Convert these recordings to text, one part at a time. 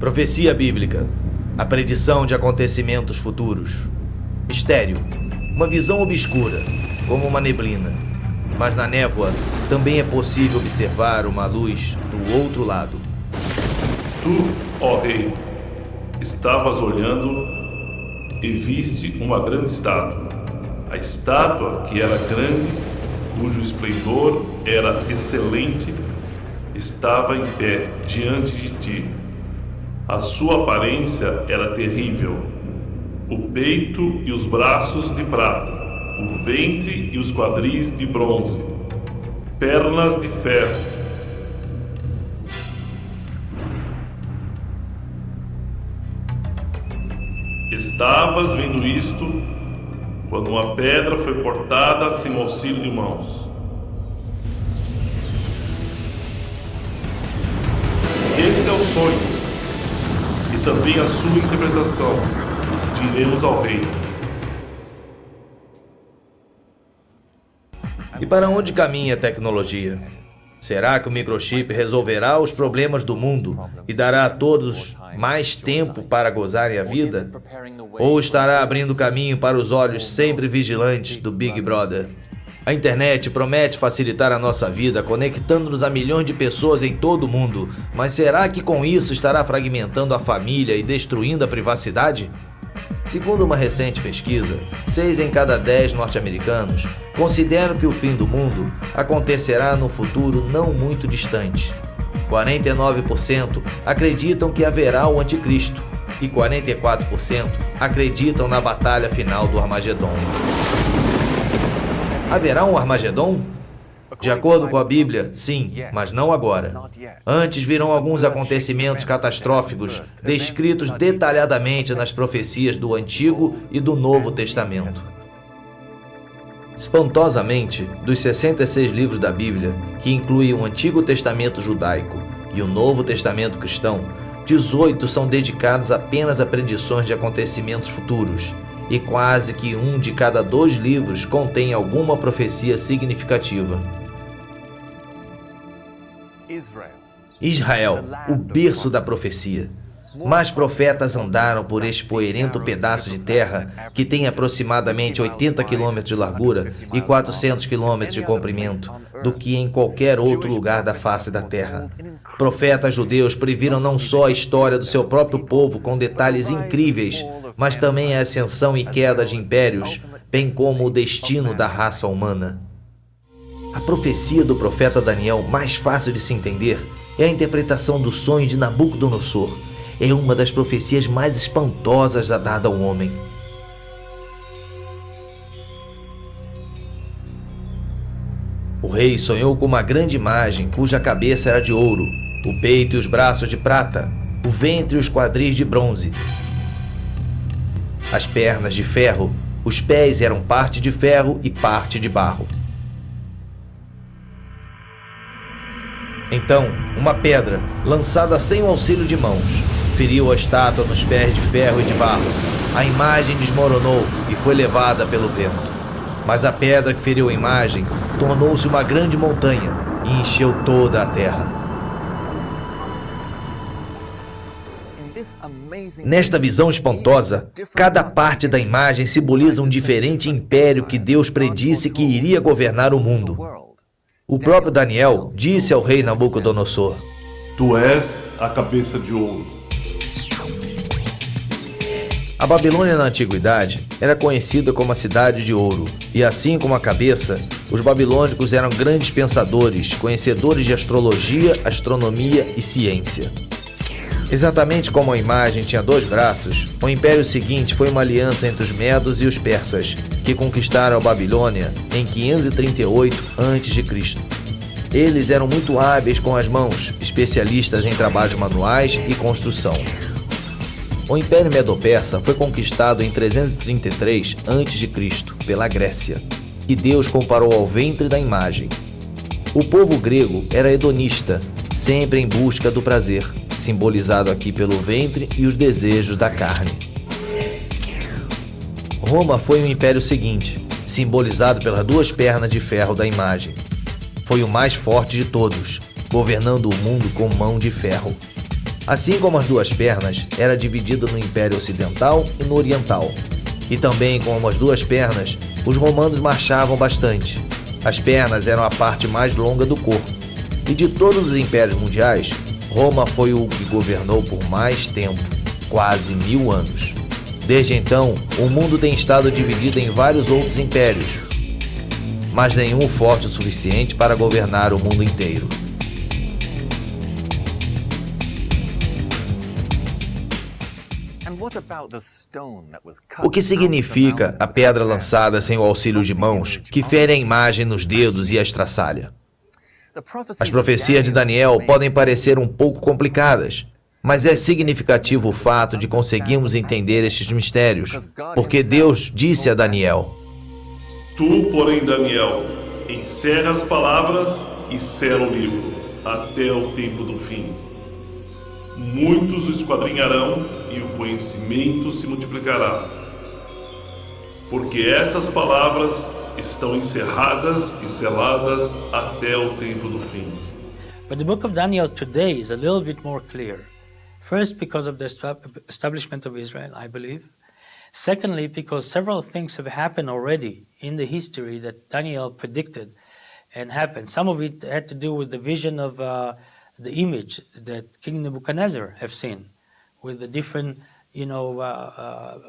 Profecia bíblica, a predição de acontecimentos futuros. Mistério, uma visão obscura, como uma neblina. Mas na névoa também é possível observar uma luz do outro lado. Tu, ó rei, estavas olhando e viste uma grande estátua. A estátua, que era grande, cujo esplendor era excelente, estava em pé diante de ti. A sua aparência era terrível. O peito e os braços de prata, o ventre e os quadris de bronze, pernas de ferro. Estavas vendo isto quando uma pedra foi cortada sem auxílio de mãos. Este é o sonho e também a sua interpretação. Diremos ao rei. E para onde caminha a tecnologia? Será que o microchip resolverá os problemas do mundo e dará a todos mais tempo para gozarem a vida? Ou estará abrindo caminho para os olhos sempre vigilantes do Big Brother? A internet promete facilitar a nossa vida, conectando-nos a milhões de pessoas em todo o mundo, mas será que com isso estará fragmentando a família e destruindo a privacidade? Segundo uma recente pesquisa, 6 em cada 10 norte-americanos consideram que o fim do mundo acontecerá num futuro não muito distante. 49% acreditam que haverá o anticristo e 44% acreditam na batalha final do Armagedon. Haverá um Armagedon? De acordo com a Bíblia, sim, mas não agora. Antes virão alguns acontecimentos catastróficos descritos detalhadamente nas profecias do Antigo e do Novo Testamento. Espantosamente, dos 66 livros da Bíblia, que incluem o Antigo Testamento judaico e o Novo Testamento cristão, 18 são dedicados apenas a predições de acontecimentos futuros, e quase que 1 de cada 2 livros contém alguma profecia significativa. Israel, o berço da profecia. Mais profetas andaram por este poeirento pedaço de terra, que tem aproximadamente 80 km de largura e 400 km de comprimento, do que em qualquer outro lugar da face da terra. Profetas judeus previram não só a história do seu próprio povo com detalhes incríveis, mas também a ascensão e queda de impérios, bem como o destino da raça humana. A profecia do profeta Daniel, mais fácil de se entender, é a interpretação do sonho de Nabucodonosor. É uma das profecias mais espantosas já dada ao homem. O rei sonhou com uma grande imagem cuja cabeça era de ouro, o peito e os braços de prata, o ventre e os quadris de bronze, as pernas de ferro, os pés eram parte de ferro e parte de barro. Então, uma pedra, lançada sem o auxílio de mãos, feriu a estátua nos pés de ferro e de barro. A imagem desmoronou e foi levada pelo vento. Mas a pedra que feriu a imagem tornou-se uma grande montanha e encheu toda a terra. Nesta visão espantosa, cada parte da imagem simboliza um diferente império que Deus predisse que iria governar o mundo. O próprio Daniel disse ao rei Nabucodonosor: Tu és a cabeça de ouro. A Babilônia na antiguidade era conhecida como a cidade de ouro, e assim como a cabeça, os babilônicos eram grandes pensadores, conhecedores de astrologia, astronomia e ciência. Exatamente como a imagem tinha 2 braços, o império seguinte foi uma aliança entre os medos e os persas, que conquistaram a Babilônia em 538 a.C. Eles eram muito hábeis com as mãos, especialistas em trabalhos manuais e construção. O Império Medo-Persa foi conquistado em 333 a.C. pela Grécia, que Deus comparou ao ventre da imagem. O povo grego era hedonista, sempre em busca do prazer, simbolizado aqui pelo ventre e os desejos da carne. Roma foi o império seguinte, simbolizado pelas 2 pernas de ferro da imagem. Foi o mais forte de todos, governando o mundo com mão de ferro. Assim como as duas pernas, era dividido no Império Ocidental e no Oriental. E também como as duas pernas, os romanos marchavam bastante. As pernas eram a parte mais longa do corpo. E de todos os impérios mundiais, Roma foi o que governou por mais tempo, quase 1000 anos. Desde então, o mundo tem estado dividido em vários outros impérios, mas nenhum forte o suficiente para governar o mundo inteiro. O que significa a pedra lançada sem o auxílio de mãos, que fere a imagem nos dedos e a estraçalha? As profecias de Daniel podem parecer um pouco complicadas, mas é significativo o fato de conseguirmos entender estes mistérios, porque Deus disse a Daniel: Tu, porém, Daniel, encerra as palavras e sela o livro, até o tempo do fim. Muitos o esquadrinharão e o conhecimento se multiplicará. Porque essas palavras estão encerradas e seladas até o tempo do fim. But the book of Daniel today is a little bit more clear. First, because of the establishment of Israel, I believe. Secondly, because several things have happened already in the history that Daniel predicted and happened. Some of it had to do with the vision of the image that King Nebuchadnezzar have seen, with the different,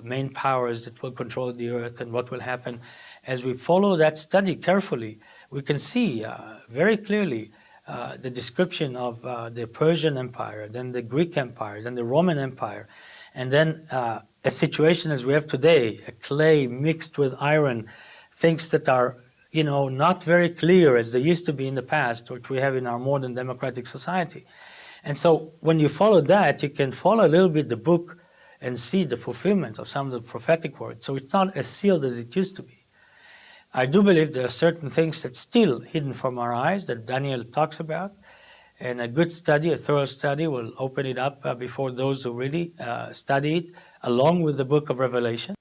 main powers that will control the earth and what will happen. As we follow that study carefully, we can see very clearly the description of the Persian Empire, then the Greek Empire, then the Roman Empire, and then a situation as we have today, a clay mixed with iron, things that are, not very clear as they used to be in the past, which we have in our modern democratic society. And so when you follow that, you can follow a little bit the book and see the fulfillment of some of the prophetic words. So it's not as sealed as it used to be. I do believe there are certain things that's still hidden from our eyes that Daniel talks about, and a good study, a thorough study, will open it up before those who really study it, along with the book of Revelation.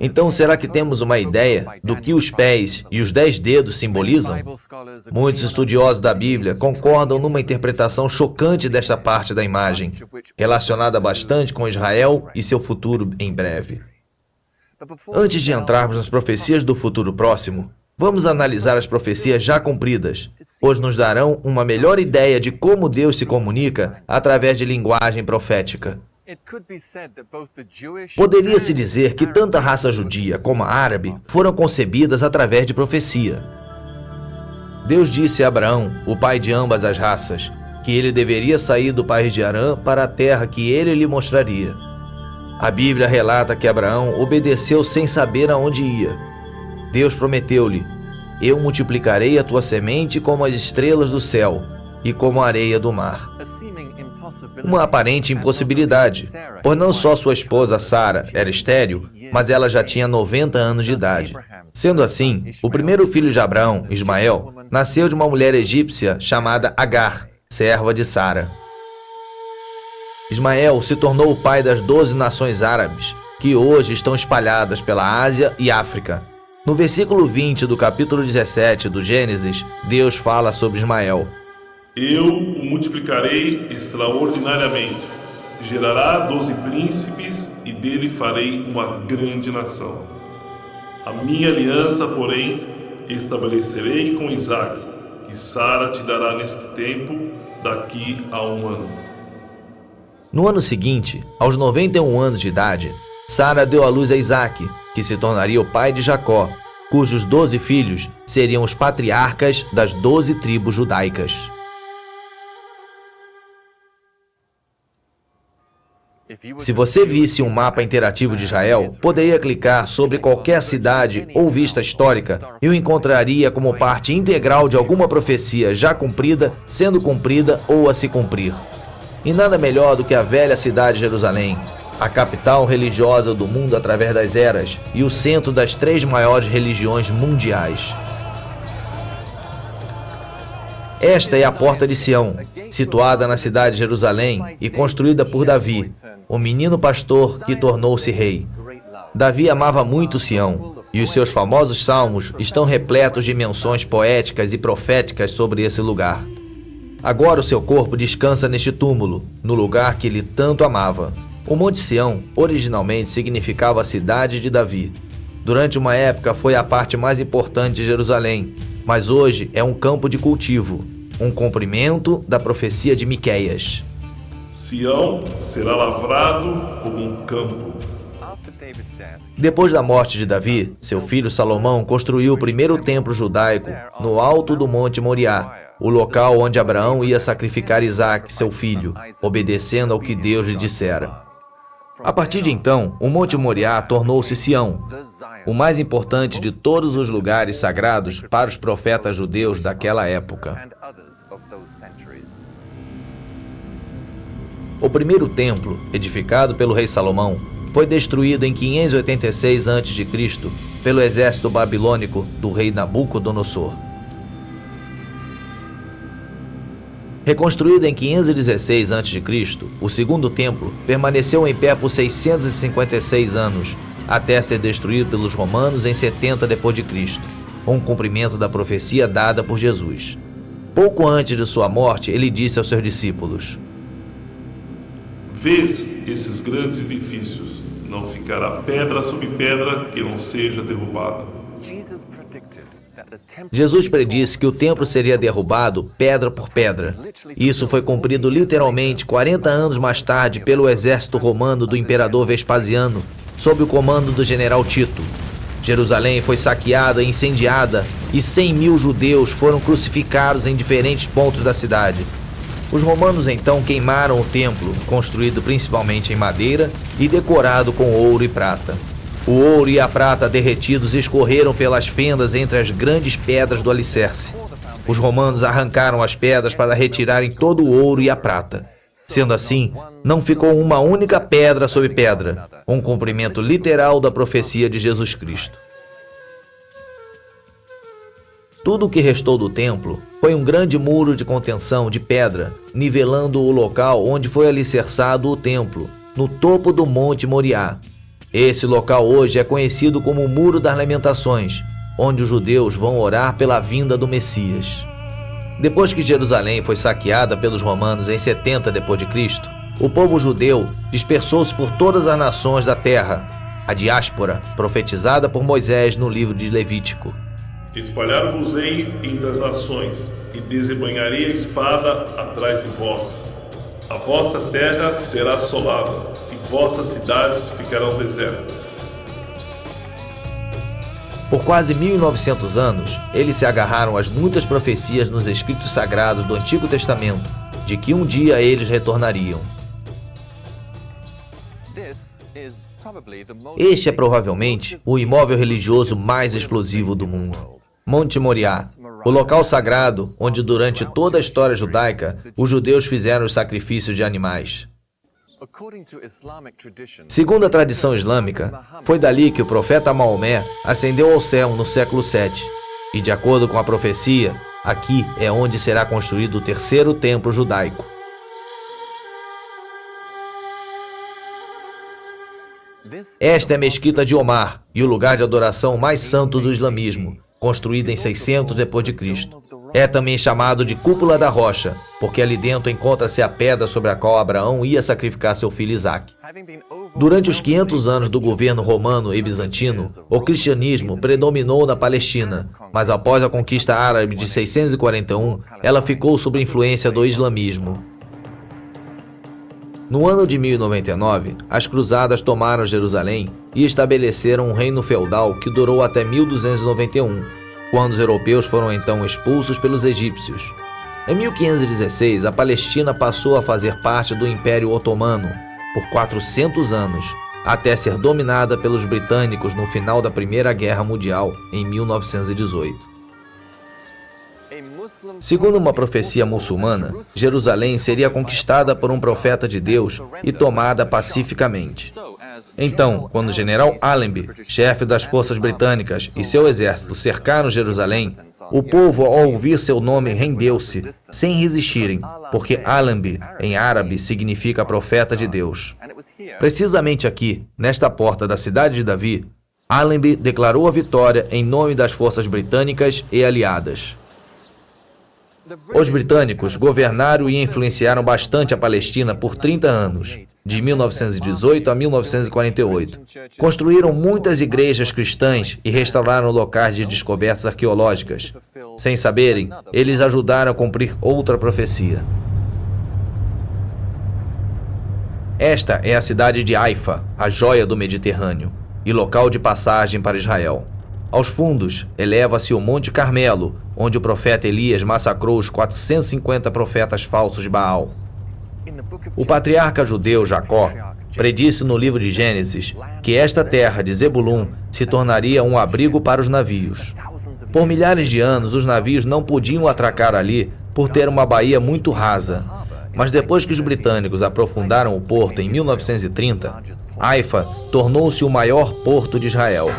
Então, será que temos uma ideia do que os pés e os 10 dedos simbolizam? Muitos estudiosos da Bíblia concordam numa interpretação chocante desta parte da imagem, relacionada bastante com Israel e seu futuro em breve. Antes de entrarmos nas profecias do futuro próximo, vamos analisar as profecias já cumpridas, pois nos darão uma melhor ideia de como Deus se comunica através de linguagem profética. Poderia-se dizer que tanto a raça judia como a árabe foram concebidas através de profecia. Deus disse a Abraão, o pai de ambas as raças, que ele deveria sair do país de Harã para a terra que ele lhe mostraria. A Bíblia relata que Abraão obedeceu sem saber aonde ia. Deus prometeu-lhe: Eu multiplicarei a tua semente como as estrelas do céu e como a areia do mar. Uma aparente impossibilidade, pois não só sua esposa Sara era estéril, mas ela já tinha 90 anos de idade. Sendo assim, o primeiro filho de Abraão, Ismael, nasceu de uma mulher egípcia chamada Agar, serva de Sara. Ismael se tornou o pai das 12 nações árabes, que hoje estão espalhadas pela Ásia e África. No versículo 20 do capítulo 17 do Gênesis, Deus fala sobre Ismael. Eu o multiplicarei extraordinariamente, gerará 12 príncipes e dele farei uma grande nação. A minha aliança, porém, estabelecerei com Isaque, que Sara te dará neste tempo, daqui a 1 ano. No ano seguinte, aos 91 anos de idade, Sara deu à luz a Isaque, que se tornaria o pai de Jacó, cujos 12 filhos seriam os patriarcas das 12 tribos judaicas. Se você visse um mapa interativo de Israel, poderia clicar sobre qualquer cidade ou vista histórica e o encontraria como parte integral de alguma profecia já cumprida, sendo cumprida ou a se cumprir. E nada melhor do que a velha cidade de Jerusalém, a capital religiosa do mundo através das eras e o centro das 3 maiores religiões mundiais. Esta é a Porta de Sião, situada na cidade de Jerusalém e construída por Davi, o menino pastor que tornou-se rei. Davi amava muito Sião, e os seus famosos salmos estão repletos de menções poéticas e proféticas sobre esse lugar. Agora o seu corpo descansa neste túmulo, no lugar que ele tanto amava. O Monte Sião originalmente significava a cidade de Davi. Durante uma época foi a parte mais importante de Jerusalém, mas hoje é um campo de cultivo, um cumprimento da profecia de Miqueias. Sião será lavrado como um campo. Depois da morte de Davi, seu filho Salomão construiu o primeiro templo judaico no alto do Monte Moriá, o local onde Abraão ia sacrificar Isaque, seu filho, obedecendo ao que Deus lhe dissera. A partir de então, o Monte Moriá tornou-se Sião, o mais importante de todos os lugares sagrados para os profetas judeus daquela época. O primeiro templo, edificado pelo rei Salomão, foi destruído em 586 a.C. pelo exército babilônico do rei Nabucodonosor. Reconstruído em 516 a.C., o segundo templo permaneceu em pé por 656 anos, até ser destruído pelos romanos em 70 d.C., um cumprimento da profecia dada por Jesus. Pouco antes de sua morte, ele disse aos seus discípulos: Vês esses grandes edifícios, não ficará pedra sobre pedra que não seja derrubada. Jesus predisse que o templo seria derrubado pedra por pedra. Isso foi cumprido literalmente 40 anos mais tarde pelo exército romano do imperador Vespasiano, sob o comando do general Tito. Jerusalém foi saqueada e incendiada, e 100.000 judeus foram crucificados em diferentes pontos da cidade. Os romanos então queimaram o templo, construído principalmente em madeira e decorado com ouro e prata. O ouro e a prata derretidos escorreram pelas fendas entre as grandes pedras do alicerce. Os romanos arrancaram as pedras para retirarem todo o ouro e a prata. Sendo assim, não ficou uma única pedra sobre pedra, um cumprimento literal da profecia de Jesus Cristo. Tudo o que restou do templo foi um grande muro de contenção de pedra, nivelando o local onde foi alicerçado o templo, no topo do Monte Moriá. Esse local hoje é conhecido como o Muro das Lamentações, onde os judeus vão orar pela vinda do Messias. Depois que Jerusalém foi saqueada pelos romanos em 70 d.C., o povo judeu dispersou-se por todas as nações da terra, a diáspora profetizada por Moisés no livro de Levítico. Espalhar-vos-ei entre as nações, e desembainharei a espada atrás de vós. A vossa terra será assolada, e vossas cidades ficarão desertas. Por quase 1.900 anos, eles se agarraram às muitas profecias nos escritos sagrados do Antigo Testamento, de que um dia eles retornariam. Este é provavelmente o imóvel religioso mais explosivo do mundo. Monte Moriá, o local sagrado onde durante toda a história judaica os judeus fizeram os sacrifícios de animais. Segundo a tradição islâmica, foi dali que o profeta Maomé ascendeu ao céu no século VII, e de acordo com a profecia, aqui é onde será construído o terceiro templo judaico. Esta é a Mesquita de Omar e o lugar de adoração mais santo do islamismo, construída em 600 d.C. É também chamado de Cúpula da Rocha, porque ali dentro encontra-se a pedra sobre a qual Abraão ia sacrificar seu filho Isaque. Durante os 500 anos do governo romano e bizantino, o cristianismo predominou na Palestina, mas após a conquista árabe de 641, ela ficou sob influência do islamismo. No ano de 1099, as cruzadas tomaram Jerusalém e estabeleceram um reino feudal que durou até 1291, quando os europeus foram então expulsos pelos egípcios. Em 1516, a Palestina passou a fazer parte do Império Otomano por 400 anos, até ser dominada pelos britânicos no final da Primeira Guerra Mundial, em 1918. Segundo uma profecia muçulmana, Jerusalém seria conquistada por um profeta de Deus e tomada pacificamente. Então, quando o general Allenby, chefe das forças britânicas, e seu exército cercaram Jerusalém, o povo, ao ouvir seu nome, rendeu-se, sem resistirem, porque Allenby, em árabe, significa profeta de Deus. Precisamente aqui, nesta porta da cidade de Davi, Allenby declarou a vitória em nome das forças britânicas e aliadas. Os britânicos governaram e influenciaram bastante a Palestina por 30 anos, de 1918 a 1948. Construíram muitas igrejas cristãs e restauraram locais de descobertas arqueológicas. Sem saberem, eles ajudaram a cumprir outra profecia. Esta é a cidade de Haifa, a joia do Mediterrâneo, e local de passagem para Israel. Aos fundos, eleva-se o Monte Carmelo, onde o profeta Elias massacrou os 450 profetas falsos de Baal. O patriarca judeu Jacó predisse no livro de Gênesis que esta terra de Zebulum se tornaria um abrigo para os navios. Por milhares de anos, os navios não podiam atracar ali por ter uma baía muito rasa. Mas depois que os britânicos aprofundaram o porto em 1930, Haifa tornou-se o maior porto de Israel.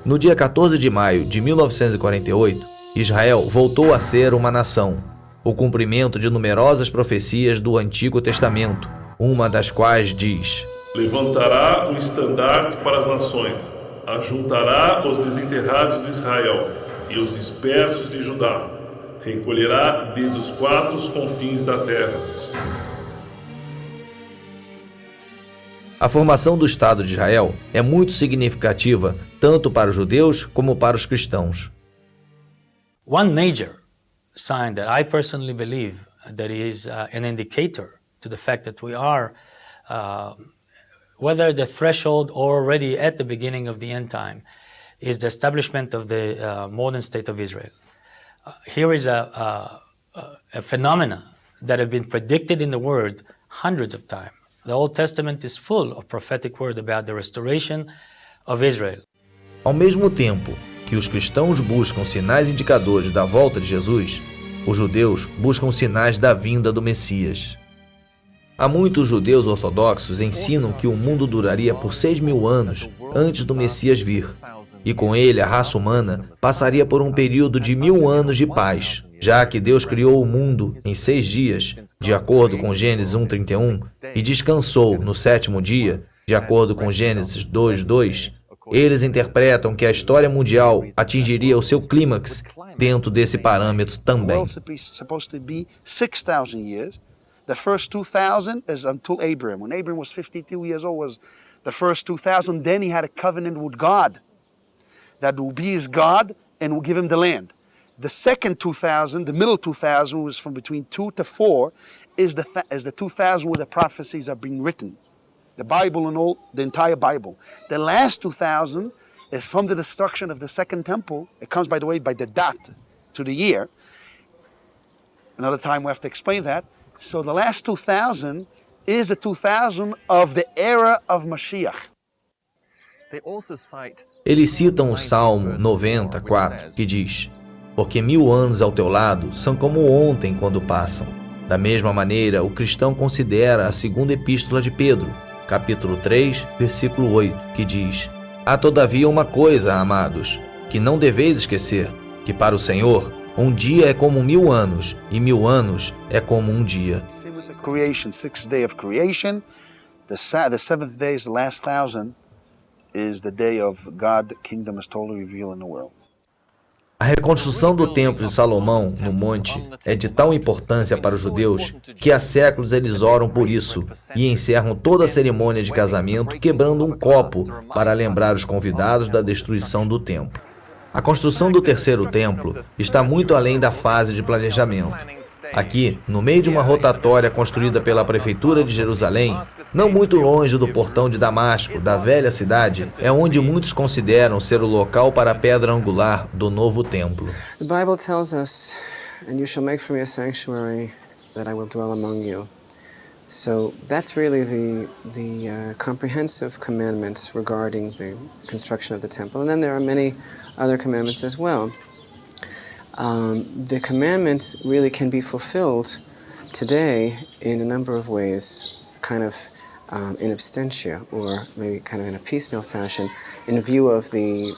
No dia 14 de maio de 1948, Israel voltou a ser uma nação, o cumprimento de numerosas profecias do Antigo Testamento, uma das quais diz: levantará o estandarte para as nações, ajuntará os desenterrados de Israel e os dispersos de Judá, recolherá desde os quatro confins da terra. A formação do Estado de Israel é muito significativa tanto para os judeus como para os cristãos. One major sign that I personally believe that is an indicator to the fact that we are whether the threshold or already at the beginning of the end time is the establishment of the modern state of Israel. Here is a phenomena that have been predicted in the Word hundreds of times. The Old Testament is full of prophetic word about the restoration of Israel. Ao mesmo tempo que os cristãos buscam sinais indicadores da volta de Jesus, os judeus buscam sinais da vinda do Messias. Há muitos judeus ortodoxos ensinam que o mundo duraria por 6.000 anos antes do Messias vir, e com ele a raça humana passaria por um período de 1.000 anos de paz, já que Deus criou o mundo em 6 dias, de acordo com Gênesis 1:31, e descansou no 7º dia, de acordo com Gênesis 2:2, eles interpretam que a história mundial atingiria o seu clímax dentro desse parâmetro também. The first 2,000 is until Abraham. When Abraham was 52 years old was the first 2,000. Then he had a covenant with God that will be his God and will give him the land. The second 2,000, the middle 2,000 was from between 2 to 4 is the 2,000 where the prophecies are being written. The Bible and all, the entire Bible. The last 2,000 is from the destruction of the second temple. It comes, by the way, by the date to the year. Another time we have to explain that. So the last 2,000 is the 2,000 of the era of Mashiach. Eles citam o Salmo 94, que diz: porque 1.000 anos ao teu lado são como ontem quando passam. Da mesma maneira, o cristão considera a segunda epístola de Pedro, capítulo 3, versículo 8, que diz: há todavia uma coisa, amados, que não deveis esquecer, que para o Senhor um dia é como 1.000 anos, e 1.000 anos é como um dia. Creation, 6th day of creation. The 7th day is the last 1,000, is the day of God, kingdom is totally revealed in the world. A reconstrução do Templo de Salomão, no monte, é de tal importância para os judeus que há séculos eles oram por isso e encerram toda a cerimônia de casamento quebrando um copo para lembrar os convidados da destruição do templo. A construção do terceiro templo está muito além da fase de planejamento. Aqui, no meio de uma rotatória construída pela Prefeitura de Jerusalém, não muito longe do portão de Damasco, da velha cidade, é onde muitos consideram ser o local para a pedra angular do novo templo. The Bible tells us, "And you shall make for me a sanctuary that I will dwell among you." So that's really the comprehensive commandments regarding the construction of the temple. And then there are many other commandments as well. The commandments really can be fulfilled today in a number of ways, kind of in absentia, or maybe kind of in a piecemeal fashion, in view of the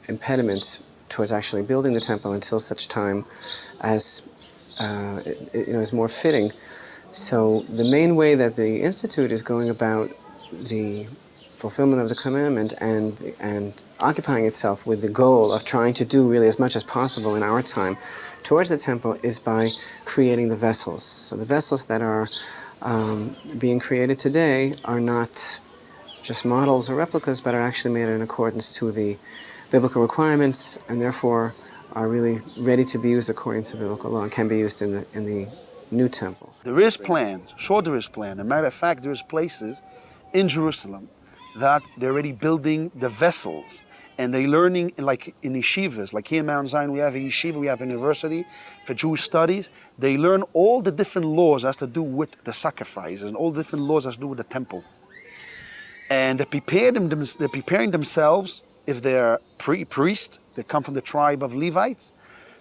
impediments towards actually building the temple until such time as is more fitting. So the main way that the Institute is going about the fulfillment of the commandment and occupying itself with the goal of trying to do really as much as possible in our time towards the temple is by creating the vessels. So the vessels that are being created today are not just models or replicas, but are actually made in accordance to the biblical requirements and therefore are really ready to be used according to biblical law and can be used in the new temple. There is plans, sure there is plan. As a matter of fact, there is places in Jerusalem that they're already building the vessels and they're learning, like in yeshivas, like here in Mount Zion we have a yeshiva, we have a university for Jewish studies. They learn all the different laws that has to do with the sacrifices and all the different laws that has to do with the temple. And they're preparing themselves, if they're priests, they come from the tribe of Levites,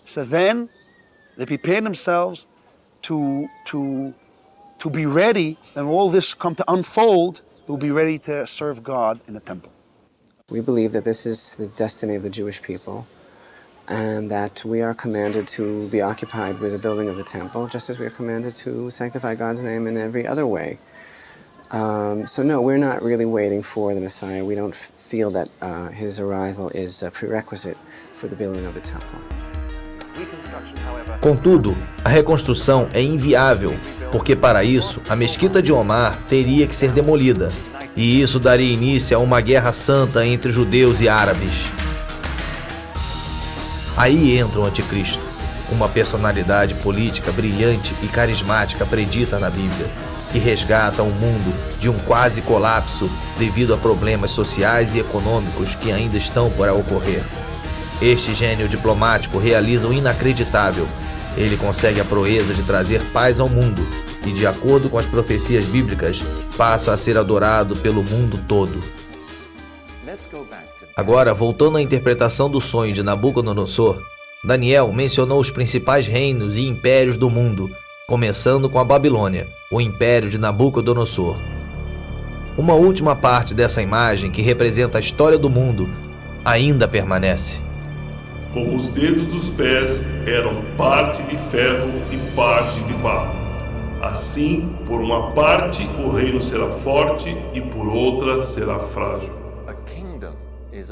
so then they prepare themselves to be ready, and all this come to unfold, they'll be ready to serve God in the temple. We believe that this is the destiny of the Jewish people and that we are commanded to be occupied with the building of the temple, just as we are commanded to sanctify God's name in every other way. So no, we're not really waiting for the Messiah. We don't feel that his arrival is a prerequisite for the building of the temple. Contudo, a reconstrução é inviável, porque para isso a mesquita de Omar teria que ser demolida, e isso daria início a uma guerra santa entre judeus e árabes. Aí entra o anticristo, uma personalidade política brilhante e carismática predita na Bíblia, que resgata o mundo de um quase colapso devido a problemas sociais e econômicos que ainda estão por ocorrer. Este gênio diplomático realiza o inacreditável. Ele consegue a proeza de trazer paz ao mundo e, de acordo com as profecias bíblicas, passa a ser adorado pelo mundo todo. Agora, voltando à interpretação do sonho de Nabucodonosor, Daniel mencionou os principais reinos e impérios do mundo, começando com a Babilônia, o império de Nabucodonosor. Uma última parte dessa imagem, que representa a história do mundo, ainda permanece. Como os dedos dos pés eram parte de ferro e parte de barro. Assim, por uma parte o reino será forte e por outra será frágil.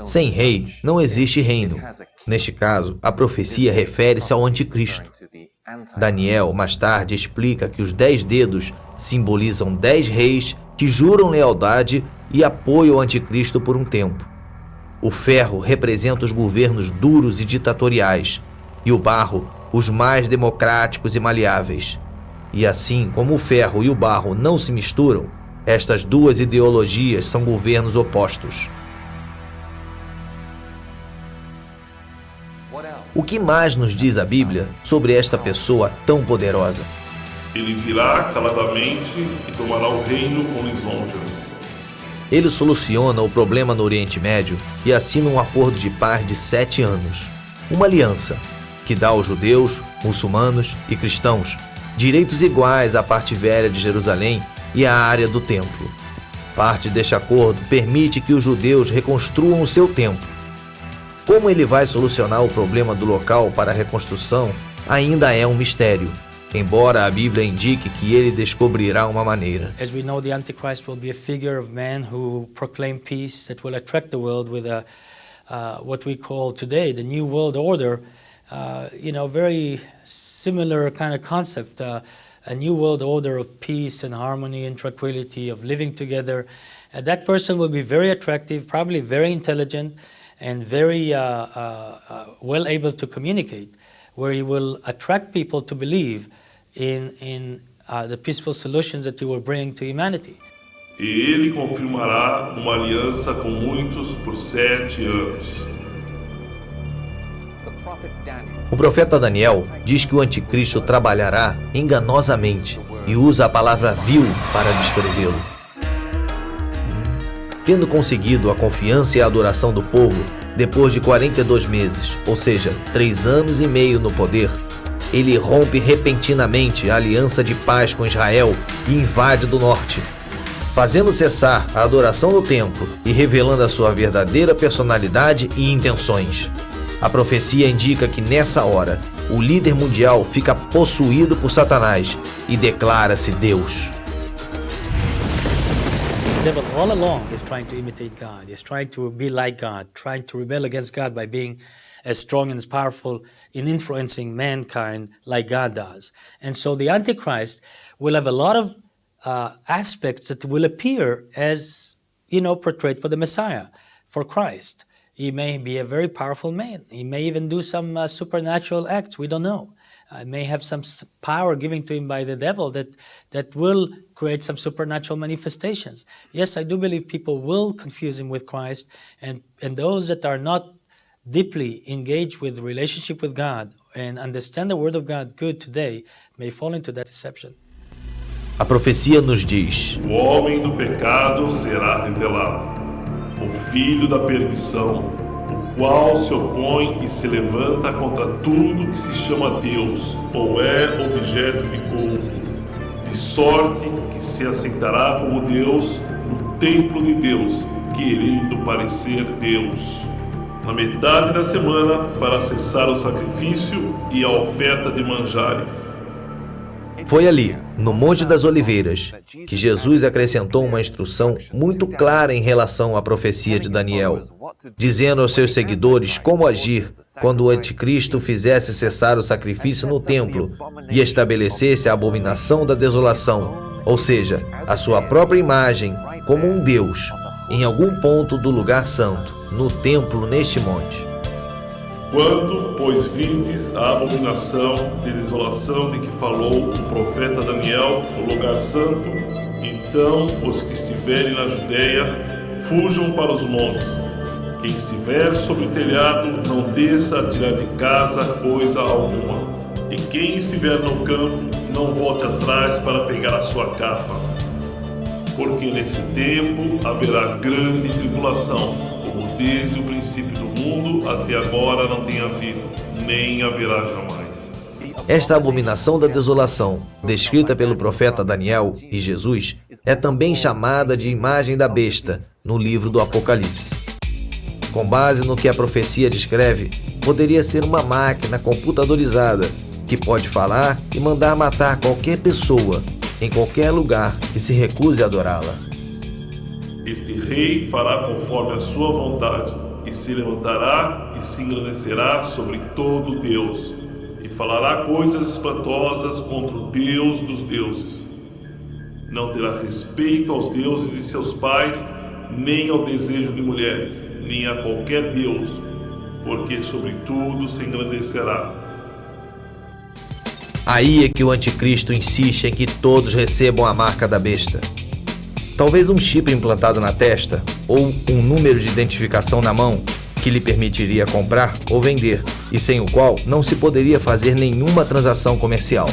Sem rei, não existe reino. Neste caso, a profecia refere-se ao anticristo. Daniel, mais tarde, explica que os 10 dedos simbolizam 10 reis que juram lealdade e apoio ao anticristo por um tempo. O ferro representa os governos duros e ditatoriais, e o barro, os mais democráticos e maleáveis. E assim como o ferro e o barro não se misturam, estas duas ideologias são governos opostos. O que mais nos diz a Bíblia sobre esta pessoa tão poderosa? Ele virá caladamente e tomará o reino com lisonjas. Ele soluciona o problema no Oriente Médio e assina um acordo de paz de 7 anos. Uma aliança que dá aos judeus, muçulmanos e cristãos direitos iguais à parte velha de Jerusalém e à área do templo. Parte deste acordo permite que os judeus reconstruam o seu templo. Como ele vai solucionar o problema do local para a reconstrução ainda é um mistério, embora a Bíblia indique que ele descobrirá uma maneira. As we know, the Antichrist will be a figure of man who proclaim peace that will attract the world with what we call today the New World Order. Very similar kind of concept, a new world order of peace and harmony and tranquility, of living together. That person will be very attractive, probably very intelligent, and very well able to communicate, where he will attract people to believe in the peaceful solutions that he will bring to humanity. E ele confirmará uma aliança com muitos por 7 anos. O profeta Daniel diz que o anticristo trabalhará enganosamente e usa a palavra vil para descrevê-lo. Tendo conseguido a confiança e a adoração do povo, depois de 42 meses, ou seja, 3 anos e meio no poder, ele rompe repentinamente a aliança de paz com Israel e invade do norte, fazendo cessar a adoração no templo e revelando a sua verdadeira personalidade e intenções. A profecia indica que nessa hora, o líder mundial fica possuído por Satanás e declara-se Deus. devil all along is trying to imitate God. He's trying to be like God, trying to rebel against God by being as strong and as powerful in influencing mankind like God does. And so the Antichrist will have a lot of aspects that will appear as, portrayed for the Messiah, for Christ. He may be a very powerful man. He may even do some supernatural acts. We don't know. May have some power given to him by the devil that will create some supernatural manifestations. Yes, I do believe people will confuse him with Christ, and those that are not deeply engaged with relationship with God and understand the Word of God good today may fall into that deception. A profecia nos diz: O homem do pecado será revelado, o filho da perdição, o qual se opõe e se levanta contra tudo que se chama Deus ou é objeto de culto, de sorte que se assentará como Deus no templo de Deus, querendo parecer Deus. Na metade da semana, para cessar o sacrifício e a oferta de manjares. Foi ali, no Monte das Oliveiras, que Jesus acrescentou uma instrução muito clara em relação à profecia de Daniel, dizendo aos seus seguidores como agir quando o anticristo fizesse cessar o sacrifício no templo e estabelecesse a abominação da desolação, ou seja, a sua própria imagem como um Deus, em algum ponto do lugar santo, no templo neste monte. Quando, pois, virdes a abominação de desolação de que falou o profeta Daniel no lugar santo, então os que estiverem na Judeia fujam para os montes. Quem estiver sobre o telhado não desça a tirar de casa coisa alguma. E quem estiver no campo não volte atrás para pegar a sua capa. Porque nesse tempo haverá grande tribulação, como desde o princípio do mundo até agora não tem havido, nem haverá jamais. Esta abominação da desolação, descrita pelo profeta Daniel e Jesus, é também chamada de imagem da besta, no livro do Apocalipse. Com base no que a profecia descreve, poderia ser uma máquina computadorizada, que pode falar e mandar matar qualquer pessoa, em qualquer lugar que se recuse a adorá-la. Este rei fará conforme a sua vontade, e se levantará e se engrandecerá sobre todo Deus, e falará coisas espantosas contra o Deus dos deuses. Não terá respeito aos deuses de seus pais, nem ao desejo de mulheres, nem a qualquer Deus, porque sobre tudo se engrandecerá. Aí é que o anticristo insiste em que todos recebam a marca da besta. Talvez um chip implantado na testa ou um número de identificação na mão que lhe permitiria comprar ou vender e sem o qual não se poderia fazer nenhuma transação comercial.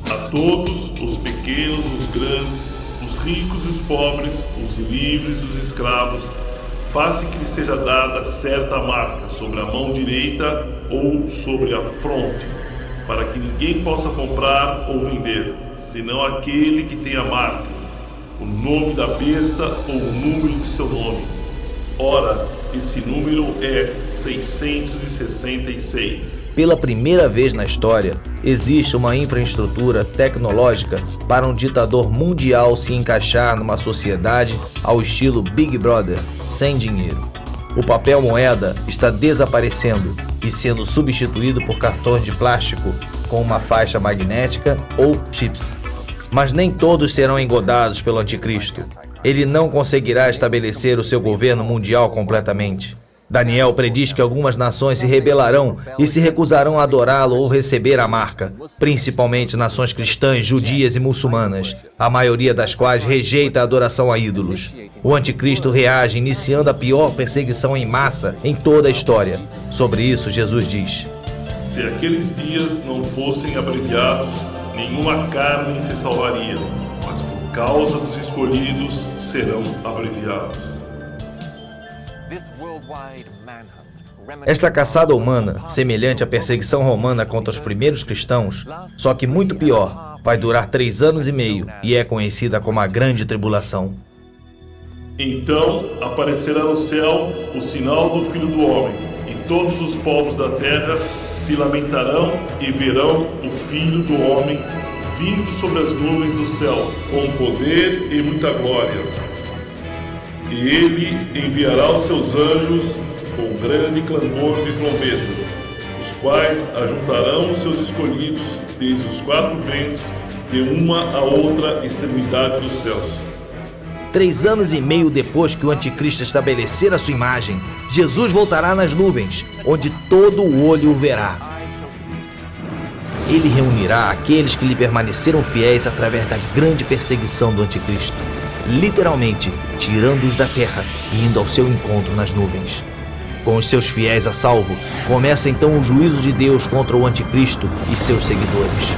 A todos, os pequenos, os grandes, os ricos e os pobres, os livres e os escravos, faça que lhe seja dada certa marca sobre a mão direita ou sobre a fronte, para que ninguém possa comprar ou vender, senão aquele que tem a marca, o nome da besta ou o número de seu nome. Ora, esse número é 666. Pela primeira vez na história, existe uma infraestrutura tecnológica para um ditador mundial se encaixar numa sociedade ao estilo Big Brother, sem dinheiro. O papel moeda está desaparecendo e sendo substituído por cartões de plástico com uma faixa magnética ou chips. Mas nem todos serão engodados pelo anticristo. Ele não conseguirá estabelecer o seu governo mundial completamente. Daniel prediz que algumas nações se rebelarão e se recusarão a adorá-lo ou receber a marca, principalmente nações cristãs, judias e muçulmanas, a maioria das quais rejeita a adoração a ídolos. O anticristo reage iniciando a pior perseguição em massa em toda a história. Sobre isso, Jesus diz: Se aqueles dias não fossem abreviados, nenhuma carne se salvaria, mas por causa dos escolhidos serão abreviados. Esta caçada humana, semelhante à perseguição romana contra os primeiros cristãos, só que muito pior, vai durar 3 anos e meio e é conhecida como a Grande Tribulação. Então aparecerá no céu o sinal do Filho do Homem, e todos os povos da terra se lamentarão e verão o Filho do Homem vindo sobre as nuvens do céu, com poder e muita glória. E ele enviará os seus anjos com grande clamor de trombetas, os quais ajuntarão os seus escolhidos desde os 4 ventos, de uma a outra extremidade dos céus. 3 anos e meio depois que o anticristo estabelecer a sua imagem, Jesus voltará nas nuvens, onde todo o olho o verá. Ele reunirá aqueles que lhe permaneceram fiéis através da grande perseguição do anticristo, literalmente tirando-os da terra e indo ao seu encontro nas nuvens. Com os seus fiéis a salvo, começa então o juízo de Deus contra o anticristo e seus seguidores.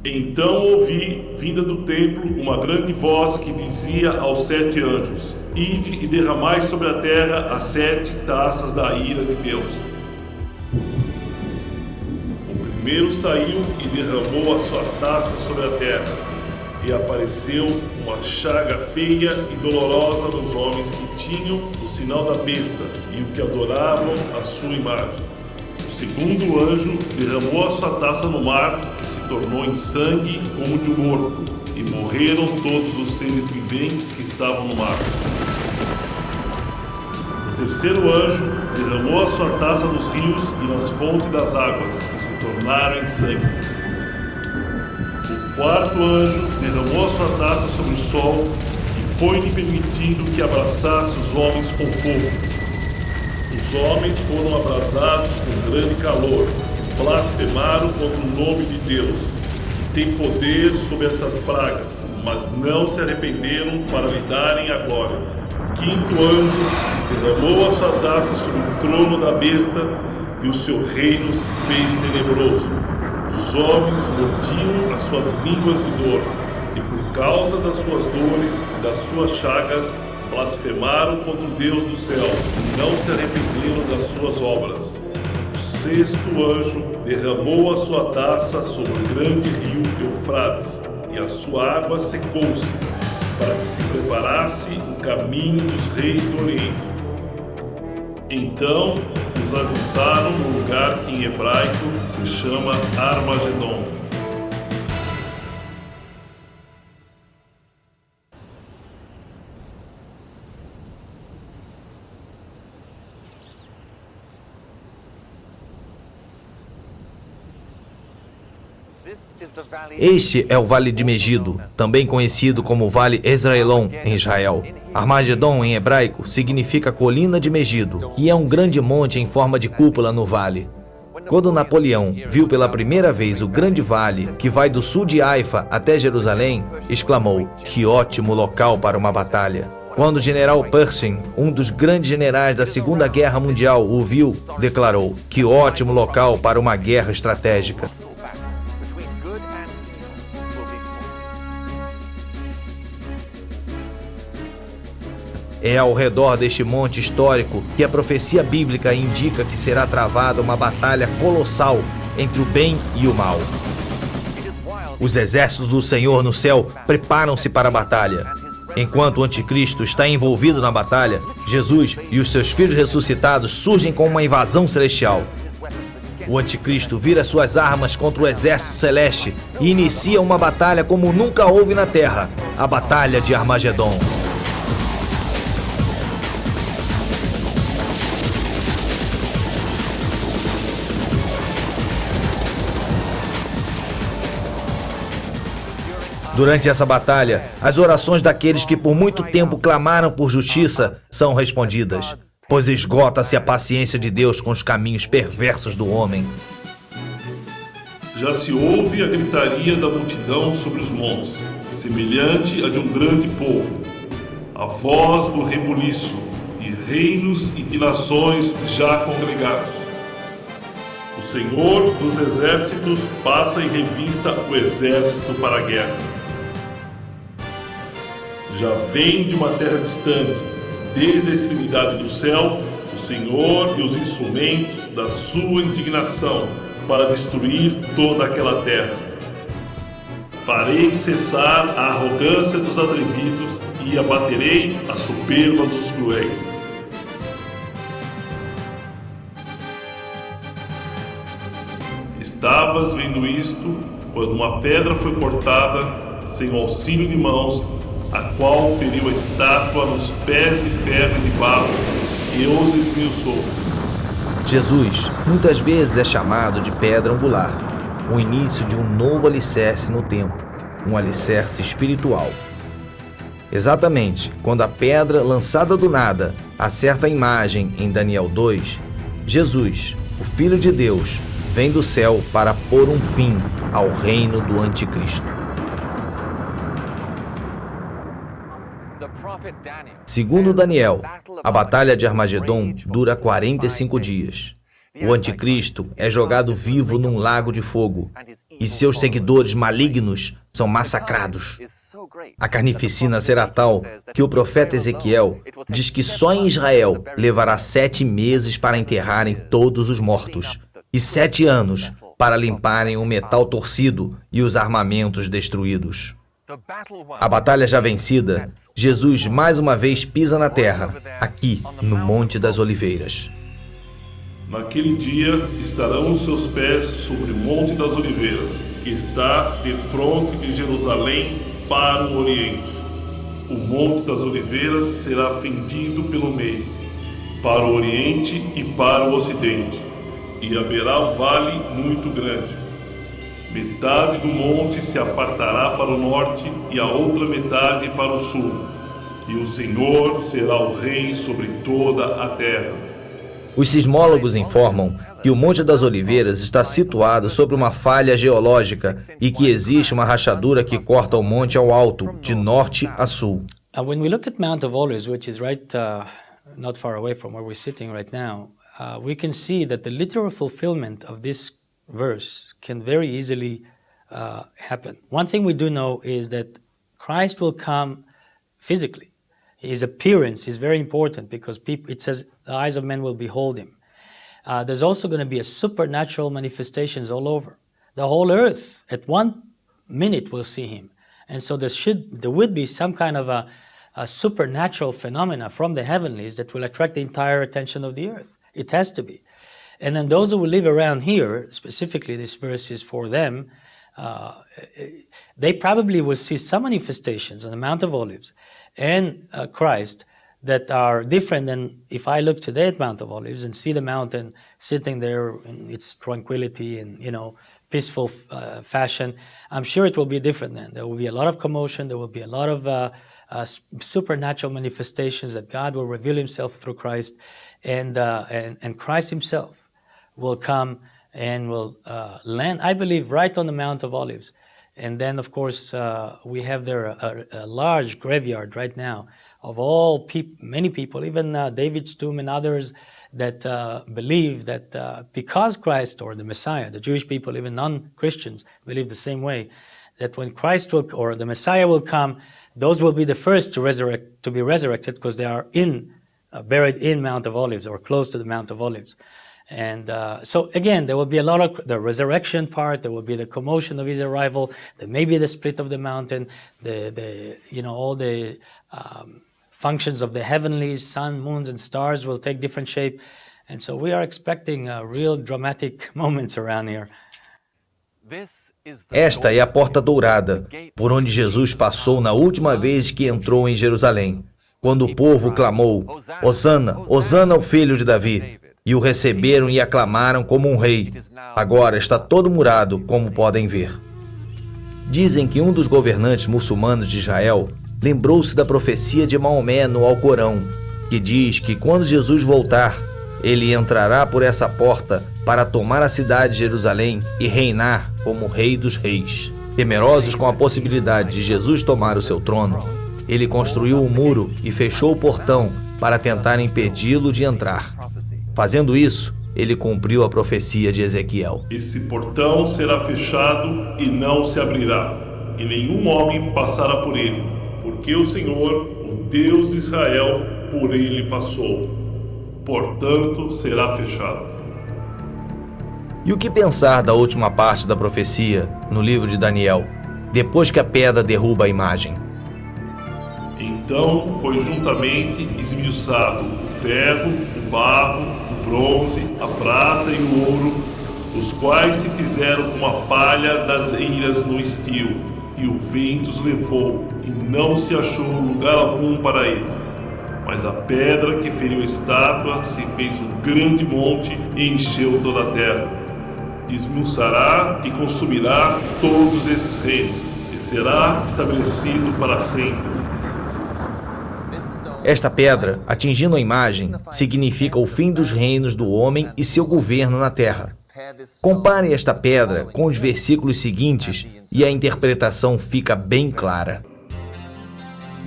Então ouvi, vinda do templo, uma grande voz que dizia aos 7 anjos: Ide e derramai sobre a terra as 7 taças da ira de Deus. O primeiro saiu e derramou a sua taça sobre a terra, e apareceu uma chaga feia e dolorosa nos homens que tinham o sinal da besta e o que adoravam a sua imagem. O segundo anjo derramou a sua taça no mar, que se tornou em sangue como de um morto, e morreram todos os seres viventes que estavam no mar. O terceiro anjo derramou a sua taça nos rios e nas fontes das águas, que se tornaram em sangue. O quarto anjo derramou a sua taça sobre o sol, e foi-lhe permitido que abraçasse os homens com fogo. Os homens foram abrasados com grande calor, e blasfemaram contra o nome de Deus, que tem poder sobre essas pragas, mas não se arrependeram para lhe darem a glória. O quinto anjo derramou a sua taça sobre o trono da besta, e o seu reino se fez tenebroso. Os homens mordiam as suas línguas de dor, e por causa das suas dores e das suas chagas, blasfemaram contra o Deus do céu e não se arrependeram das suas obras. O sexto anjo derramou a sua taça sobre o grande rio Eufrates, e a sua água secou-se, para que se preparasse o caminho dos reis do Oriente. Então os ajuntaram no lugar que em hebraico se chama Armagedon. Este é o Vale de Megido, também conhecido como Vale Esdraelon em Israel. Armagedon, em hebraico, significa colina de Megido, que é um grande monte em forma de cúpula no vale. Quando Napoleão viu pela primeira vez o grande vale, que vai do sul de Haifa até Jerusalém, exclamou: "Que ótimo local para uma batalha!" Quando o general Pershing, um dos grandes generais da Segunda Guerra Mundial, o viu, declarou: "Que ótimo local para uma guerra estratégica!" É ao redor deste monte histórico que a profecia bíblica indica que será travada uma batalha colossal entre o bem e o mal. Os exércitos do Senhor no céu preparam-se para a batalha. Enquanto o anticristo está envolvido na batalha, Jesus e os seus filhos ressuscitados surgem com uma invasão celestial. O anticristo vira suas armas contra o exército celeste e inicia uma batalha como nunca houve na terra, a Batalha de Armagedon. Durante essa batalha, as orações daqueles que por muito tempo clamaram por justiça são respondidas, pois esgota-se a paciência de Deus com os caminhos perversos do homem. Já se ouve a gritaria da multidão sobre os montes, semelhante a de um grande povo, a voz do rebuliço de reinos e de nações já congregados. O Senhor dos exércitos passa em revista o exército para a guerra. Já vem de uma terra distante, desde a extremidade do céu, o Senhor e os instrumentos da sua indignação para destruir toda aquela terra. Farei cessar a arrogância dos atrevidos e abaterei a soberba dos cruéis. Estavas vendo isto quando uma pedra foi cortada sem o auxílio de mãos, a qual feriu a estátua nos pés de ferro e de barro e os esmiuçou. Jesus muitas vezes é chamado de pedra angular, o início de um novo alicerce no templo, um alicerce espiritual. Exatamente quando a pedra lançada do nada acerta a imagem em Daniel 2, Jesus, o Filho de Deus, vem do céu para pôr um fim ao reino do Anticristo. Segundo Daniel, a batalha de Armagedon dura 45 dias. O Anticristo é jogado vivo num lago de fogo e seus seguidores malignos são massacrados. A carnificina será tal que o profeta Ezequiel diz que só em Israel levará 7 meses para enterrarem todos os mortos e 7 anos para limparem o metal torcido e os armamentos destruídos. A batalha já vencida, Jesus mais uma vez pisa na terra, aqui no Monte das Oliveiras. Naquele dia estarão os seus pés sobre o Monte das Oliveiras, que está defronte de Jerusalém para o Oriente. O Monte das Oliveiras será fendido pelo meio, para o Oriente e para o Ocidente, e haverá um vale muito grande. Metade do monte se apartará para o norte e a outra metade para o sul, e o Senhor será o rei sobre toda a terra. Os sismólogos informam que o Monte das Oliveiras está situado sobre uma falha geológica e que existe uma rachadura que corta o monte ao alto, de norte a sul. When we look at Mount of Olives, which is not far away from where we're sitting right now, we can see that the literal fulfillment of this verse can very easily happen. One thing we do know is that Christ will come physically. His appearance is very important because it says the eyes of men will behold him. There's also going to be a supernatural manifestations all over. The whole earth at one minute will see him. And so there would be some kind of a supernatural phenomena from the heavenlies that will attract the entire attention of the earth. It has to be. And then those who will live around here, specifically this verse is for them, they probably will see some manifestations on the Mount of Olives and Christ that are different than if I look today at Mount of Olives and see the mountain sitting there in its tranquility and, peaceful fashion. I'm sure it will be different then. There will be a lot of commotion. There will be a lot of supernatural manifestations that God will reveal himself through Christ, and Christ himself will come and will land, I believe, right on the Mount of Olives. And then, of course, we have there a large graveyard right now of many people, even David's tomb and others that believe that because Christ or the Messiah, the Jewish people, even non-Christians, believe the same way, that when Christ or the Messiah will come, those will be the first to be resurrected because they are buried in Mount of Olives or close to the Mount of Olives. And so again, there will be a lot of the resurrection part. There will be the commotion of his arrival. There may be the split of the mountain. All the functions of the heavenlies, sun, moons, and stars will take different shape. And so we are expecting real dramatic moments around here. Esta é a porta dourada, por onde Jesus passou na última vez que entrou em Jerusalém, quando o povo clamou: Hosana, Hosana ao filho de Davi. E o receberam e aclamaram como um rei. Agora está todo murado, como podem ver. Dizem que um dos governantes muçulmanos de Israel lembrou-se da profecia de Maomé no Alcorão, que diz que quando Jesus voltar, ele entrará por essa porta para tomar a cidade de Jerusalém e reinar como rei dos reis. Temerosos com a possibilidade de Jesus tomar o seu trono, ele construiu um muro e fechou o portão para tentar impedi-lo de entrar. Fazendo isso, ele cumpriu a profecia de Ezequiel. Esse portão será fechado e não se abrirá, e nenhum homem passará por ele, porque o Senhor, o Deus de Israel, por ele passou. Portanto, será fechado. E o que pensar da última parte da profecia, no livro de Daniel, depois que a pedra derruba a imagem? Então foi juntamente esmiuçado o ferro, o barro, o bronze, a prata e o ouro, os quais se fizeram como a palha das eiras no estio, e o vento os levou, e não se achou lugar algum para eles. Mas a pedra que feriu a estátua se fez um grande monte e encheu toda a terra. Esmiuçará e consumirá todos esses reinos, e será estabelecido para sempre. Esta pedra, atingindo a imagem, significa o fim dos reinos do homem e seu governo na terra. Compare esta pedra com os versículos seguintes e a interpretação fica bem clara.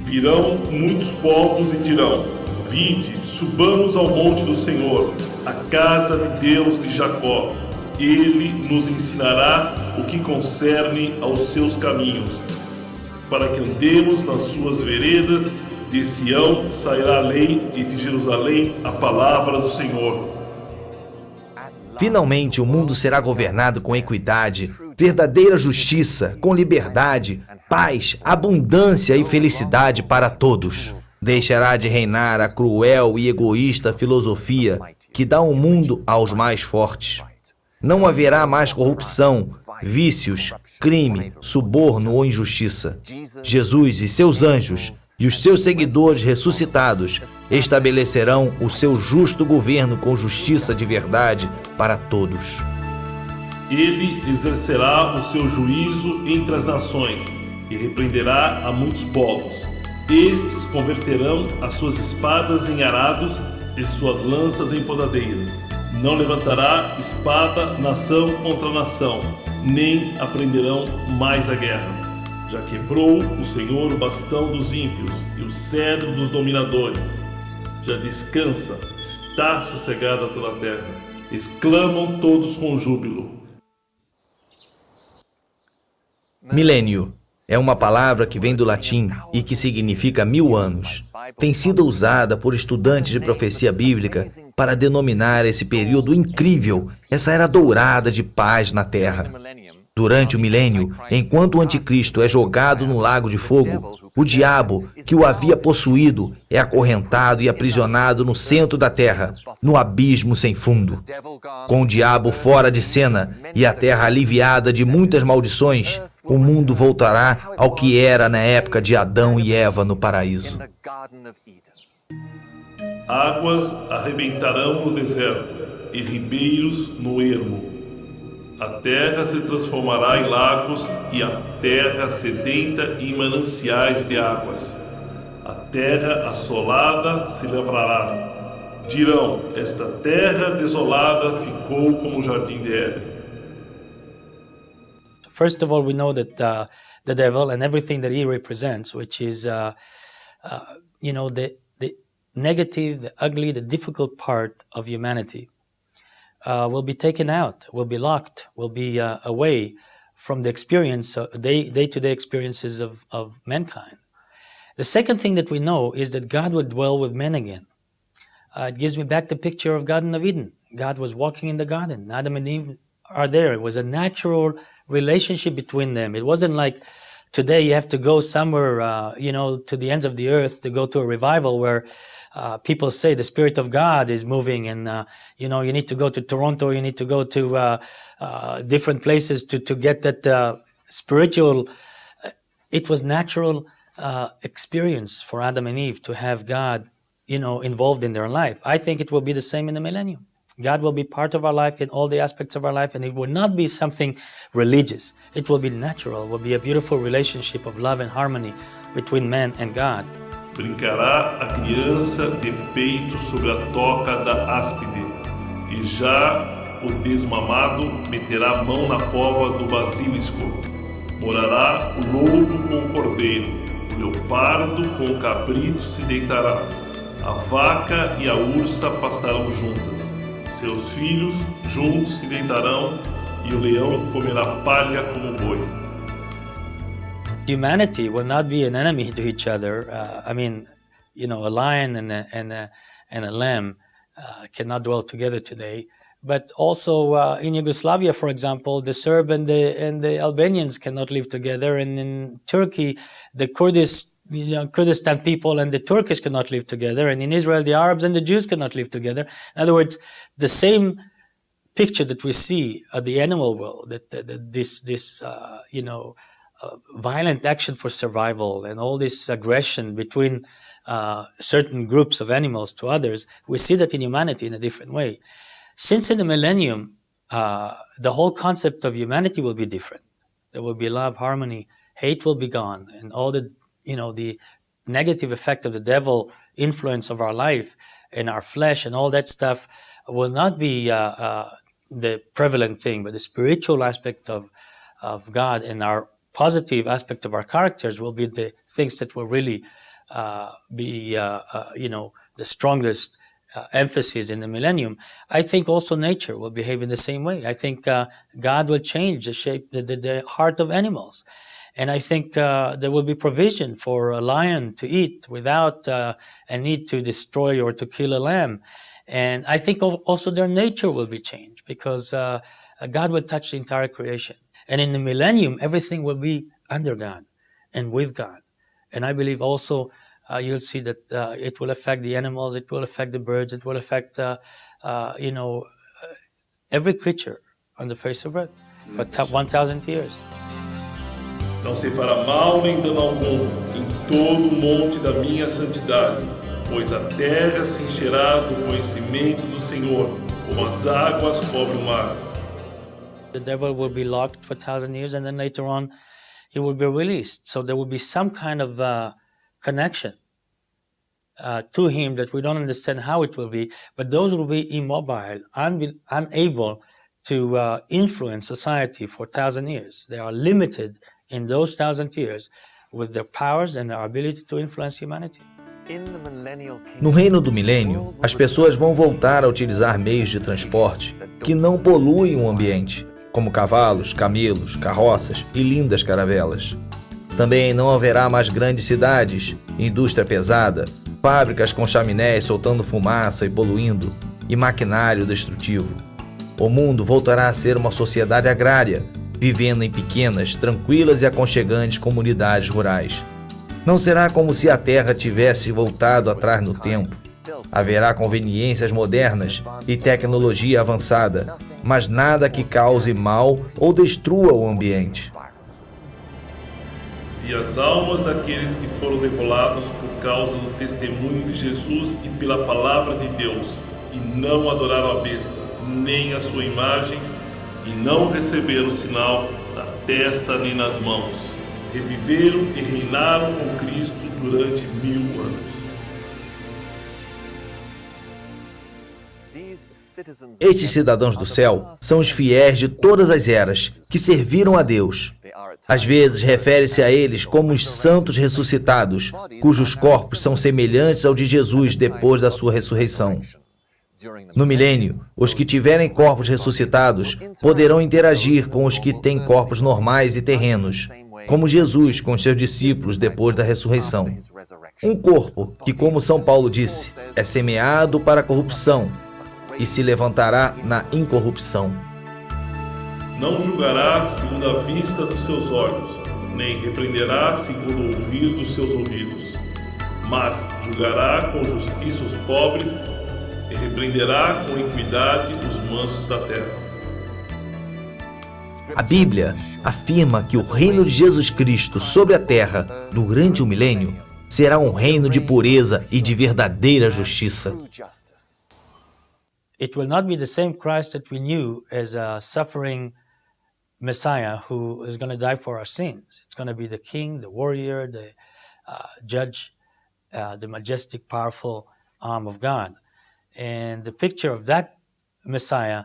Virão muitos povos e dirão: vinde, subamos ao monte do Senhor, a casa de Deus de Jacó. Ele nos ensinará o que concerne aos seus caminhos, para que andemos nas suas veredas. De Sião sairá a lei, e de Jerusalém a palavra do Senhor. Finalmente, o mundo será governado com equidade, verdadeira justiça, com liberdade, paz, abundância e felicidade para todos. Deixará de reinar a cruel e egoísta filosofia que dá o mundo aos mais fortes. Não haverá mais corrupção, vícios, crime, suborno ou injustiça. Jesus e seus anjos e os seus seguidores ressuscitados estabelecerão o seu justo governo com justiça de verdade para todos. Ele exercerá o seu juízo entre as nações e repreenderá a muitos povos. Estes converterão as suas espadas em arados e suas lanças em podadeiras. Não levantará espada nação contra nação, nem aprenderão mais a guerra. Já quebrou o Senhor o bastão dos ímpios e o cedro dos dominadores. Já descansa, está sossegada toda a terra. Exclamam todos com júbilo. Milênio é uma palavra que vem do latim e que significa 1000 anos. Tem sido usada por estudantes de profecia bíblica para denominar esse período incrível, essa era dourada de paz na Terra. Durante o milênio, enquanto o anticristo é jogado no lago de fogo, o diabo, que o havia possuído, é acorrentado e aprisionado no centro da terra, no abismo sem fundo. Com o diabo fora de cena e a terra aliviada de muitas maldições, o mundo voltará ao que era na época de Adão e Eva no paraíso. Águas arrebentarão no deserto e ribeiros no ermo. A terra se transformará em lagos e a terra sedenta em mananciais de águas. A terra assolada se lavrará. Dirão: esta terra desolada ficou como o jardim de Éden. First of all, we know that the devil and everything that he represents, which is, the negative, the ugly, the difficult part of humanity, will be taken out, will be locked, will be away from the experience, day-to-day experiences of mankind. The second thing that we know is that God would dwell with men again. It gives me back the picture of Garden of Eden. God was walking in the garden. Adam and Eve are there. It was a natural relationship between them. It wasn't like today you have to go somewhere, to the ends of the earth to go to a revival where people say the Spirit of God is moving and, you need to go to Toronto, you need to go to different places to get that spiritual. It was natural experience for Adam and Eve to have God, involved in their life. I think it will be the same in the millennium. God will be part of our life in all the aspects of our life, and it will not be something religious. It will be natural. It will be a beautiful relationship of love and harmony between man and God. Brincará a criança de peito sobre a toca da áspide, e já o desmamado meterá a mão na cova do basilisco. Morará o lobo com o cordeiro, o leopardo com o cabrito se deitará, a vaca e a ursa pastarão juntas. Seus filhos juntos se deitarão e o leão comerá palha como boi. Humanity will not be an enemy to each other. A lion and a lamb cannot dwell together today. But also in Yugoslavia, for example, the Serb and the Albanians cannot live together, and in Turkey, the Kurdistan people and the Turkish cannot live together, and in Israel, the Arabs and the Jews cannot live together. In other words, the same picture that we see of the animal world, that this violent action for survival and all this aggression between certain groups of animals to others, we see that in humanity in a different way. Since in the millennium, the whole concept of humanity will be different. There will be love, harmony, hate will be gone, and all the negative effect of the devil influence of our life and our flesh and all that stuff will not be the prevalent thing, but the spiritual aspect of God and our positive aspect of our characters will be the things that will really be the strongest emphasis in the millennium. I think also nature will behave in the same way. I think God will change the shape, the heart of animals. And I think there will be provision for a lion to eat without a need to destroy or to kill a lamb. And I think also their nature will be changed because God will touch the entire creation. And in the millennium, everything will be under God and with God. And I believe also you'll see that it will affect the animals, it will affect the birds, it will affect, every creature on the face of earth for 1,000 years. Não se fará mal nem dano algum em todo o monte da minha santidade, pois a terra se encherá do conhecimento do Senhor, como as águas cobrem o mar. The devil will be locked for 1,000 years, and then later on, he will be released. So there will be some kind of connection to him that we don't understand how it will be, but those will be immobile, unable to influence society for 1,000 years. They are limited in those 1,000 years with their powers and their ability to influence humanity. No reino do milênio, as pessoas vão voltar a utilizar meios de transporte que não poluem o ambiente, como cavalos, camelos, carroças e lindas caravelas. Também não haverá mais grandes cidades, indústria pesada, fábricas com chaminés soltando fumaça e poluindo, e maquinário destrutivo. O mundo voltará a ser uma sociedade agrária, vivendo em pequenas, tranquilas e aconchegantes comunidades rurais. Não será como se a Terra tivesse voltado atrás no tempo. Haverá conveniências modernas e tecnologia avançada, mas nada que cause mal ou destrua o ambiente. Vi as almas daqueles que foram degolados por causa do testemunho de Jesus e pela palavra de Deus, e não adoraram a besta, nem a sua imagem, e não receberam o sinal na testa nem nas mãos. Reviveram e reinaram com Cristo durante 1000 anos. Estes cidadãos do céu são os fiéis de todas as eras, que serviram a Deus. Às vezes refere-se a eles como os santos ressuscitados, cujos corpos são semelhantes ao de Jesus depois da sua ressurreição. No milênio, os que tiverem corpos ressuscitados poderão interagir com os que têm corpos normais e terrenos, como Jesus com os seus discípulos depois da ressurreição. Um corpo que, como São Paulo disse, é semeado para a corrupção e se levantará na incorrupção. Não julgará segundo a vista dos seus olhos, nem repreenderá segundo o ouvir dos seus ouvidos, mas julgará com justiça os pobres e repreenderá com equidade os mansos da terra. A Bíblia afirma que o reino de Jesus Cristo sobre a terra, durante o milênio, será um reino de pureza e de verdadeira justiça. It will not be the same Christ that we knew as a suffering Messiah who is going to die for our sins. It's going to be the king, the warrior, the judge, the majestic, powerful arm of God. And the picture of that Messiah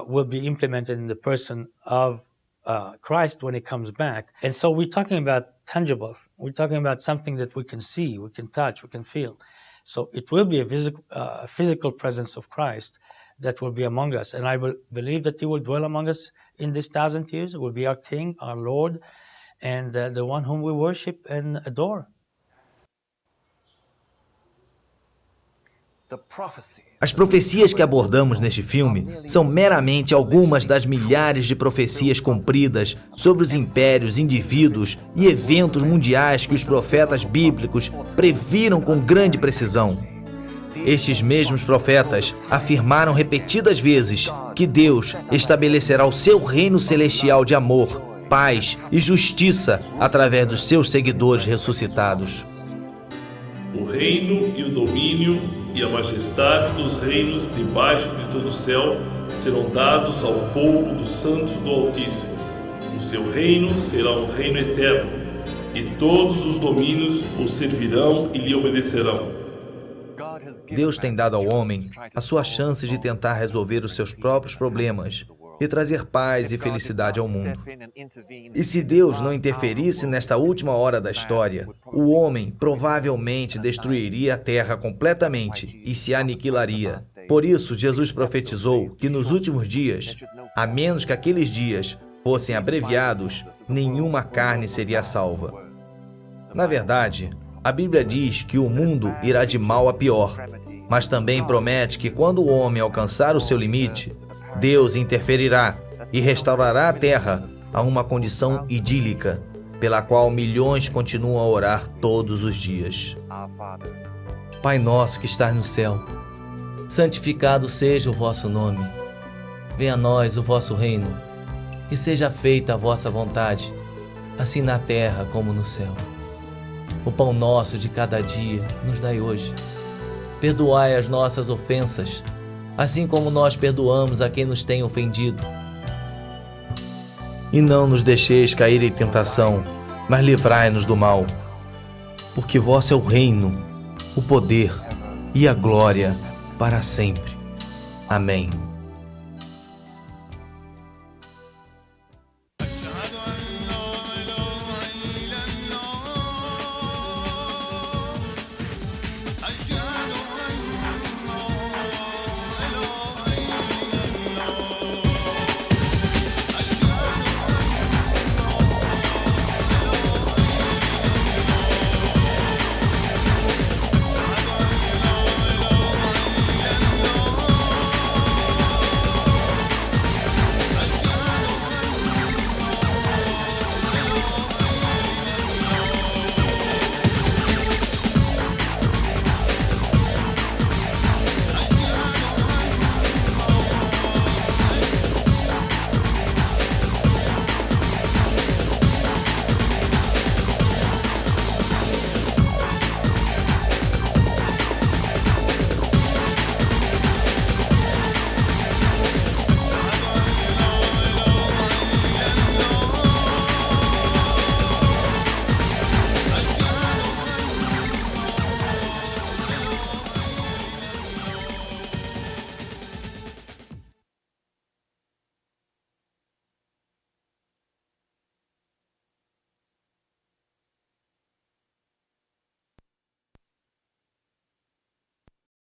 will be implemented in the person of Christ when he comes back. And so we're talking about tangibles. We're talking about something that we can see, we can touch, we can feel. So it will be a physical presence of Christ that will be among us. And I believe that he will dwell among us in this 1,000 years. It will be our King, our Lord, and the one whom we worship and adore. As profecias que abordamos neste filme são meramente algumas das milhares de profecias cumpridas sobre os impérios, indivíduos e eventos mundiais que os profetas bíblicos previram com grande precisão. Estes mesmos profetas afirmaram repetidas vezes que Deus estabelecerá o seu reino celestial de amor, paz e justiça através dos seus seguidores ressuscitados. O reino e o domínio e a majestade dos reinos debaixo de todo o céu serão dados ao povo dos santos do Altíssimo. O seu reino será um reino eterno, e todos os domínios o servirão e lhe obedecerão. Deus tem dado ao homem a sua chance de tentar resolver os seus próprios problemas e trazer paz e felicidade ao mundo. E se Deus não interferisse nesta última hora da história, o homem provavelmente destruiria a terra completamente e se aniquilaria. Por isso, Jesus profetizou que nos últimos dias, a menos que aqueles dias fossem abreviados, nenhuma carne seria salva. Na verdade, a Bíblia diz que o mundo irá de mal a pior, mas também promete que quando o homem alcançar o seu limite, Deus interferirá e restaurará a terra a uma condição idílica, pela qual milhões continuam a orar todos os dias. Pai nosso que estás no céu, santificado seja o vosso nome. Venha a nós o vosso reino, e seja feita a vossa vontade, assim na terra como no céu. O pão nosso de cada dia nos dai hoje. Perdoai as nossas ofensas, assim como nós perdoamos a quem nos tem ofendido. E não nos deixeis cair em tentação, mas livrai-nos do mal. Porque vosso é o reino, o poder e a glória para sempre. Amém.